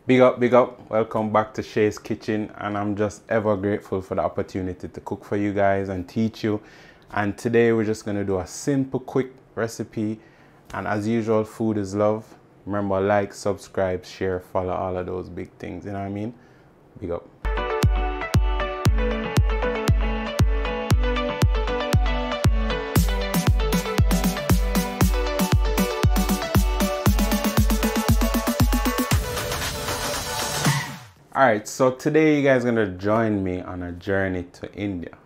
Big up, big up. Welcome back to Shay's Kitchen, and I'm just ever grateful for the opportunity to cook for you guys and teach you. And today we're just gonna do a simple, quick recipe. And as usual, food is love. Remember, like, subscribe, share, follow, all of those big things, you know what I mean? Big up. Alright, so today you guys are gonna join me on a journey to India.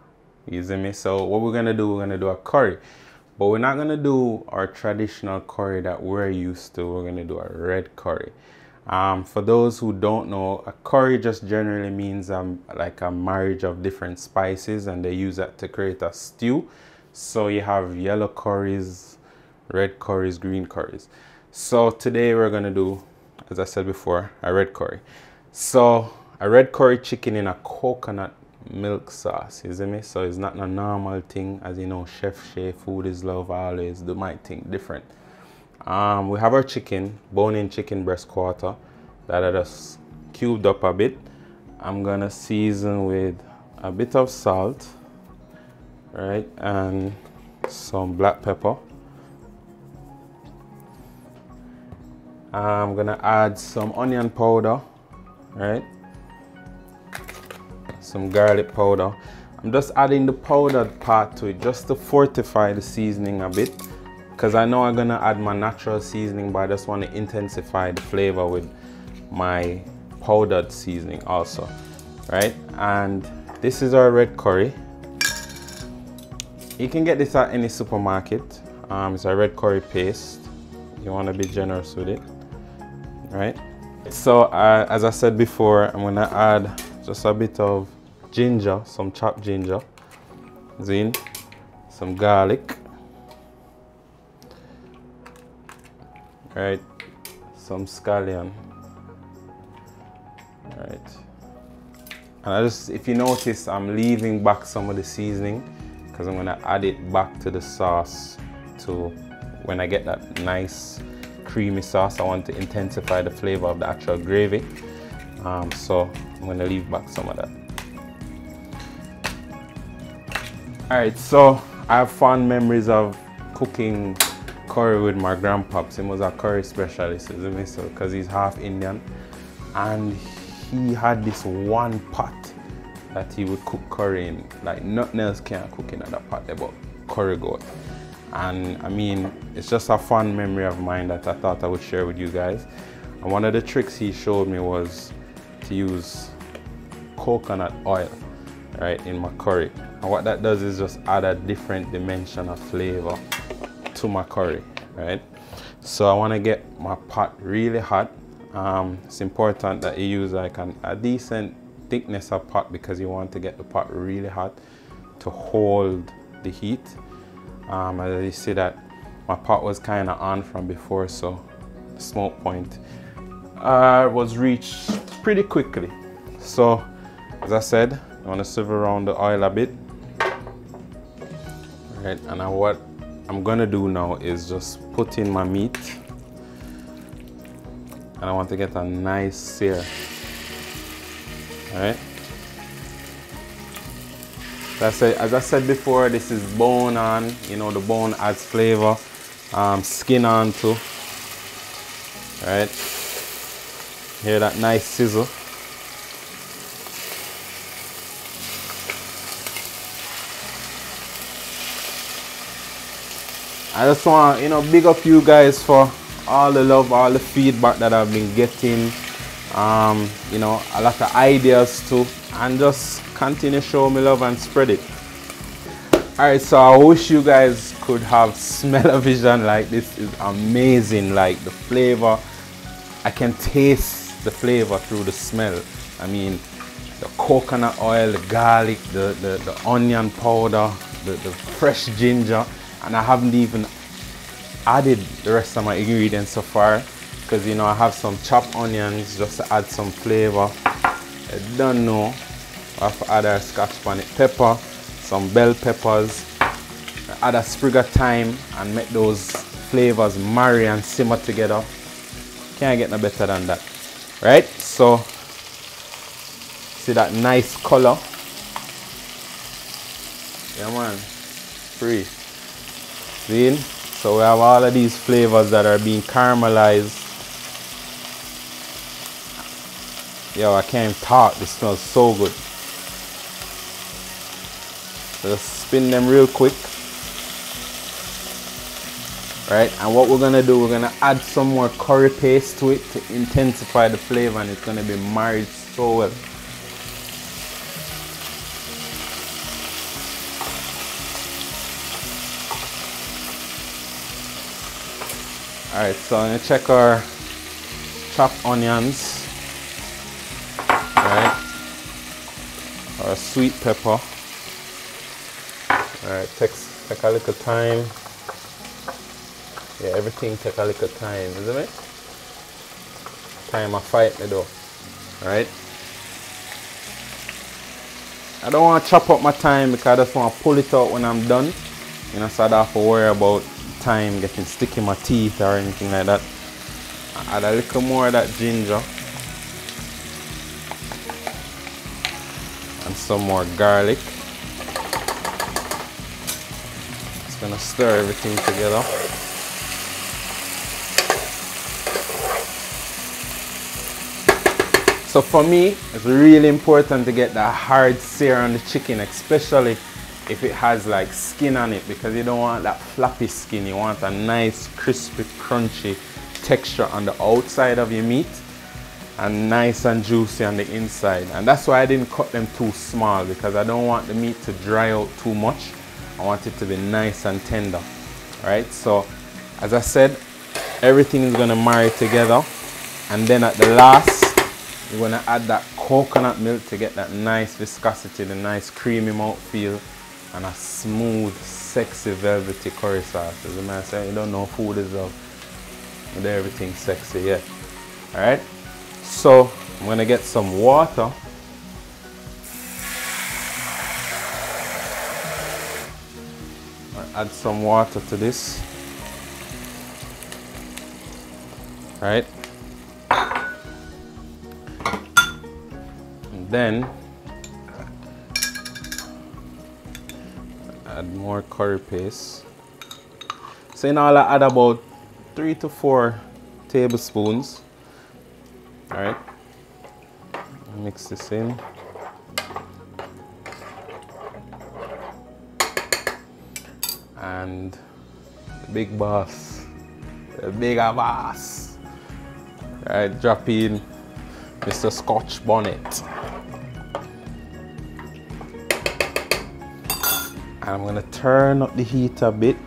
You see me? So what we're gonna do a curry. But we're not gonna do our traditional curry that we're used to. We're gonna do a red curry. For those who don't know, a curry just generally means like a marriage of different spices, and they use that to create a stew. So you have yellow curries, red curries, green curries. So today we're gonna do, as I said before, a red curry. So a red curry chicken in a coconut milk sauce, you see me? So it's not a normal thing. As you know, Chef Shay, food is love, I always do my thing different. We have our chicken, bone-in chicken breast quarter that I just cubed up a bit. I'm gonna season with a bit of salt, right, and some black pepper. I'm gonna add some onion powder, right, some garlic powder. I'm just adding the powdered part to it just to fortify the seasoning a bit, because I know I'm gonna add my natural seasoning, but I just want to intensify the flavor with my powdered seasoning also, right? And this is our red curry. You can get this at any supermarket. It's a red curry paste. You want to be generous with it, right? So as I said before, I'm gonna add just a bit of ginger, some chopped ginger, zin, some garlic, right, some scallion, right. And if you notice, I'm leaving back some of the seasoning because I'm gonna add it back to the sauce to when I get that nice creamy sauce. I want to intensify the flavor of the actual gravy. So I'm gonna leave back some of that. Alright, so I have fond memories of cooking curry with my grandpops. He was a curry specialist, isn't he? So, because he's half Indian, and he had this one pot that he would cook curry in. Like nothing else can cook in that pot but curry goat. And I mean, it's just a fun memory of mine that I thought I would share with you guys. And one of the tricks he showed me was to use coconut oil, right, in my curry. And what that does is just add a different dimension of flavor to my curry, right? So I want to get my pot really hot. It's important that you use like a decent thickness of pot, because you want to get the pot really hot to hold the heat. As you see that my pot was kind of on from before, so the smoke point was reached pretty quickly. So as I said, I want to swivel around the oil a bit, right? And what I'm gonna do now is just put in my meat, and I want to get a nice sear, all right? As I said before, this is bone on. You know, the bone adds flavor. Skin on too. Right? Hear that nice sizzle. I just want to, big up you guys for all the love, all the feedback that I've been getting. A lot of ideas too, and just continue to show me love and spread it. Alright, so I wish you guys could have smell-o-vision. Like, this is amazing. Like, the flavor, I can taste the flavor through the smell. I mean, the coconut oil, the garlic, the onion powder, the fresh ginger, and I haven't even added the rest of my ingredients so far, because I have some chopped onions just to add some flavor. I don't know. I have to add a scotch bonnet pepper, some bell peppers, add a sprig of thyme, and make those flavors marry and simmer together. Can't get no better than that. Right? So see that nice color? Yeah man, free. See? So we have all of these flavors that are being caramelized. Yo, I can't even talk, this smells so good. Just spin them real quick. Right, and what we're gonna do, we're gonna add some more curry paste to it to intensify the flavor, and it's gonna be married so well. Alright, so I'm gonna check our chopped onions. Alright, our sweet pepper. Alright, take a little time. Yeah, everything take a little time, isn't it? Time I fight me though. Alright. I don't want to chop up my time because I just want to pull it out when I'm done. You know, so I don't have to worry about time getting stick in my teeth or anything like that. I add a little more of that ginger. And some more garlic. Just gonna stir everything together. So for me, it's really important to get that hard sear on the chicken, especially if it has like skin on it, because you don't want that floppy skin. You want a nice, crispy, crunchy texture on the outside of your meat and nice and juicy on the inside. And that's why I didn't cut them too small, because I don't want the meat to dry out too much. I want it to be nice and tender. Alright, so as I said, everything is going to marry together, and then at the last, you're going to add that coconut milk to get that nice viscosity, the nice creamy mouthfeel, and a smooth, sexy, velvety curry sauce. As a man say, you don't know food is love, but everything sexy, yeah. Alright, so I'm going to get some water. Add some water to this. Alright. Then add more curry paste. So in all I add about 3 to 4 tablespoons. Alright. Mix this in. And the big boss. The bigger boss. Alright, drop in Mr. Scotch bonnet. I'm going to turn up the heat a bit.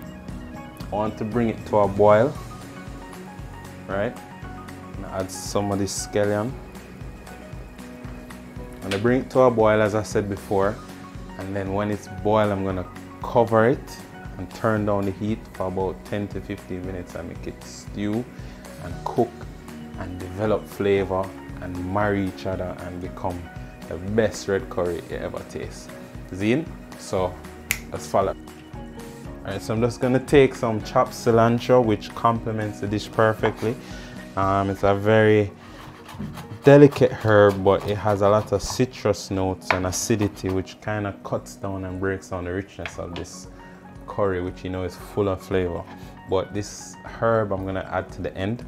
I want to bring it to a boil. Right? Add some of this scallion. I'm going to bring it to a boil, as I said before. And then when it's boiled, I'm going to cover it and turn down the heat for about 10 to 15 minutes and make it stew and cook and develop flavor and marry each other and become the best red curry you ever taste. Zine? So let's follow. Alright, so I'm just gonna take some chopped cilantro, which complements the dish perfectly. It's a very delicate herb, but it has a lot of citrus notes and acidity, which kind of cuts down and breaks down the richness of this curry, which you know is full of flavor. But this herb I'm gonna add to the end.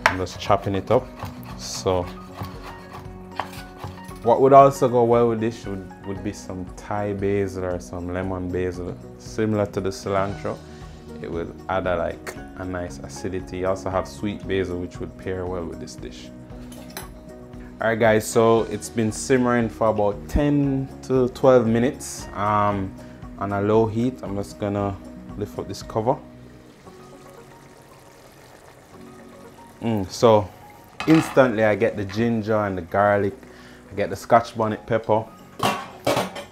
I'm just chopping it up. So what would also go well with this would be some Thai basil or some lemon basil, similar to the cilantro. It would add a nice acidity. You also have sweet basil, which would pair well with this dish. Alright guys, so it's been simmering for about 10 to 12 minutes on a low heat. I'm just gonna lift up this cover. So instantly I get the ginger and the garlic, I get the Scotch bonnet pepper,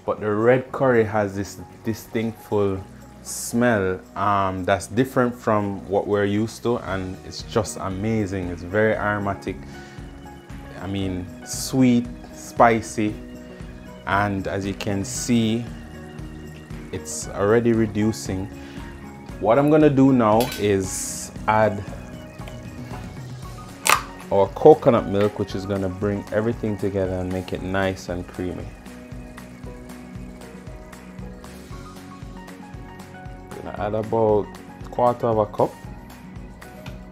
but the red curry has this distinctful smell that's different from what we're used to, and it's just amazing. It's very aromatic. I mean, sweet, spicy, and as you can see, it's already reducing. What I'm gonna do now is add our coconut milk, which is going to bring everything together and make it nice and creamy. Gonna add about 1/4 of a cup,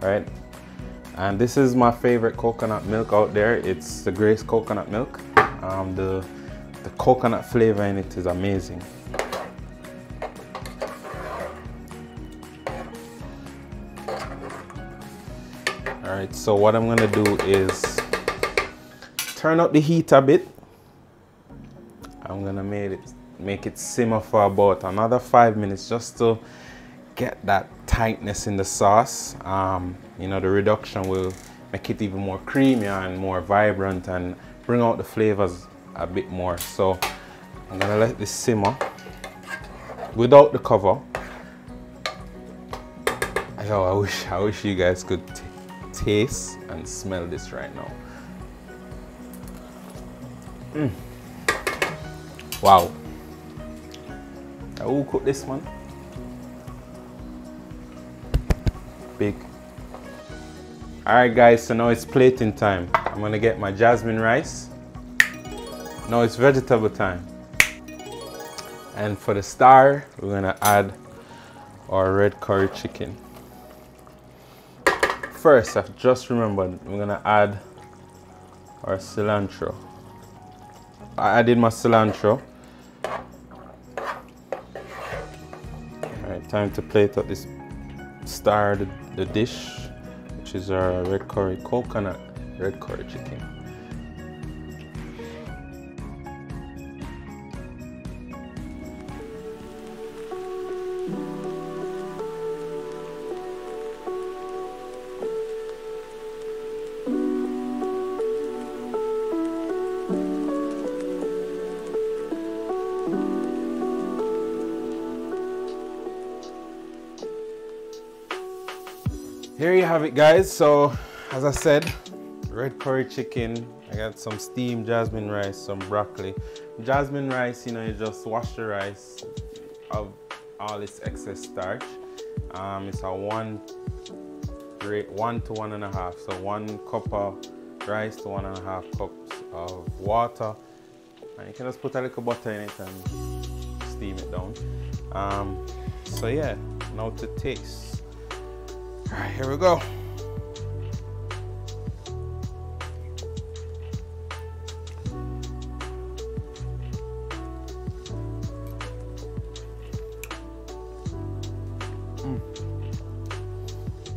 right? And this is my favorite coconut milk out there. It's the Grace coconut milk. The coconut flavor in it is amazing. All right, so what I'm gonna do is turn up the heat a bit. I'm gonna make it simmer for about another 5 minutes just to get that tightness in the sauce. You know, the reduction will make it even more creamy and more vibrant and bring out the flavors a bit more. So I'm gonna let this simmer without the cover. Yo, I wish you guys could taste and smell this right now. Wow. Who cooked this, man? Big. Alright guys, so now it's plating time. I'm gonna get my jasmine rice. Now it's vegetable time. And for the star, we're gonna add our red curry chicken. First, I've just remembered, we're gonna add our cilantro. I added my cilantro. Alright, time to plate up this star, the dish, which is our red curry, coconut red curry chicken. Here you have it, guys. So as I said, red curry chicken. I got some steamed jasmine rice, some broccoli. Jasmine rice, you know, you just wash the rice of all its excess starch. It's a 1 to 1.5. So 1 cup of rice to 1.5 cups of water. And you can just put a little butter in it and steam it down. So yeah, now to taste. All right, here we go.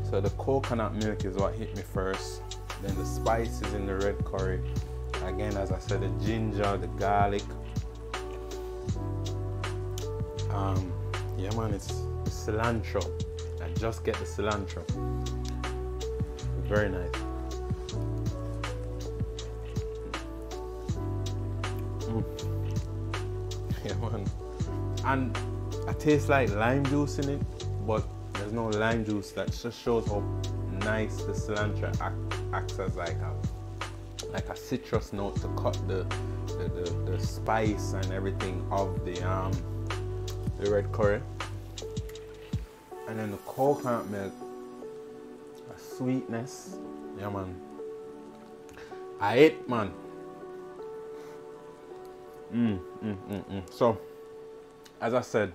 So the coconut milk is what hit me first. Then the spices in the red curry. Again, as I said, the ginger, the garlic. Yeah, man, it's cilantro. I just get the cilantro. Very nice. Yeah, man. And I taste like lime juice in it, but there's no lime juice. That just shows how nice the cilantro acts as like a citrus note to cut the spice and everything of the red curry. And then the coconut milk, a sweetness. Yeah, man. I ate, man. So, as I said,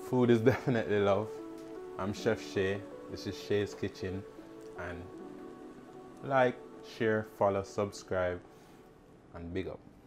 food is definitely love. I'm Chef Shay. This is Shay's Kitchen. And like, share, follow, subscribe, and big up.